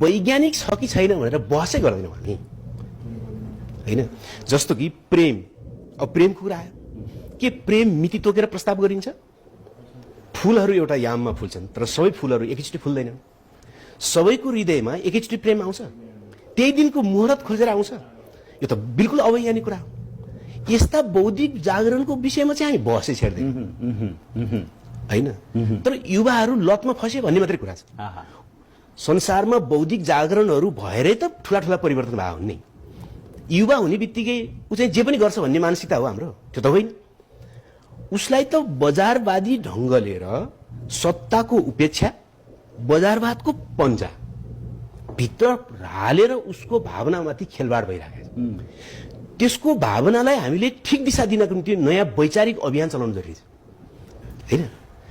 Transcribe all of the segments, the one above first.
वैज्ञानिक छ कि छैन भनेर बहसै गर्दैनौँ हामी हैन। जस्तो कि प्रेम, अब प्रेमको कुरा आयो के प्रेम मिति तोकेर प्रस्ताव गरिन्छ? फूलहरू एउटा याममा फुल्छन् तर सबै फूलहरू एकैचोटि फुल्दैनन्। सबैको हृदयमा एकैचोटि प्रेम आउँछ, त्यही दिनको मुहूर्त खोजेर आउँछ। यो त बिल्कुल अवैज्ञानिक कुरा हो। यस्ता बौद्धिक जागरणको विषयमा चाहिँ हामी बहसै छेड्दैनौँ हैन। तर युवाहरू लतमा फसे भन्ने मात्रै कुरा छ। संसारमा बौद्धिक जागरणहरू भएरै त ठूला ठूला परिवर्तन भए हुन् नि। युवा हुने बित्तिकै उ चाहिँ जे पनि गर्छ भन्ने मानसिकता हो हाम्रो, त्यो त होइन। उसलाई त बजारवादी ढङ्गले र सत्ताको उपेक्षा, बजारवादको पन्जा भित्र हालेर उसको भावनामाथि खेलवाड भइरहेको छ। त्यसको भावनालाई हामीले ठिक दिशा दिनको निम्ति नयाँ वैचारिक अभियान चलाउनु जरुरी छ हैन।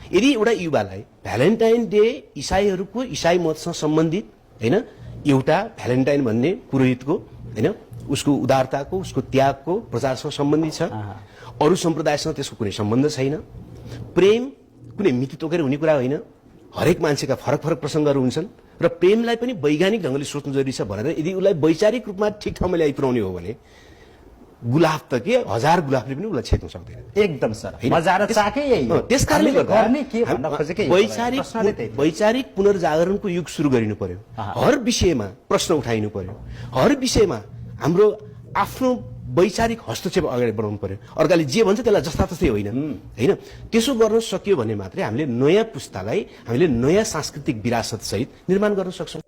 यदि एउटा युवालाई भ्यालेन्टाइन डे इसाईहरूको इसाई मतसँग सम्बन्धित हैन, एउटा भ्यालेन्टाइन भन्ने पुरोहितको हैन, उसको उदारताको, उसको त्यागको प्रचारसँग सम्बन्धित छ। अरू सम्प्रदायसँग त्यसको कुनै सम्बन्ध छैन। प्रेम कुनै मिति तोकेर हुने कुरा होइन। हरेक मान्छेका फरक फरक प्रसङ्गहरू हुन्छन् र प्रेमलाई पनि वैज्ञानिक ढङ्गले सोच्नु जरुरी छ भनेर यदि उसलाई वैचारिक रूपमा ठिक ठाउँमा ल्याइपुर्याउने हो भने गुलाब त के 1000 गुलाबले पनि उसलाई छेक्न सक्दैन। एकदम सर, मजा र चाकै यही हो। त्यसकारणले गर्दा गर्ने के भन्न खोजेकै वैचारिक पुनर्जागरणको युग सुरु गरिनु पर्यो। हर विषयमा प्रश्न उठाइनु पर्यो। हर विषयमा हाम्रो आफ्नो वैचारिक हस्तक्षेप अगाडि बढाउनु पर्यो। अर्काले जे भन्छ त्यसलाई जस्तातस्तै होइन हैन। त्यसो गर्न सकियो भने मात्रै हामीले नयाँ पुस्तालाई हामीले नयाँ सांस्कृतिक विरासत सहित निर्माण गर्न सक्छौं।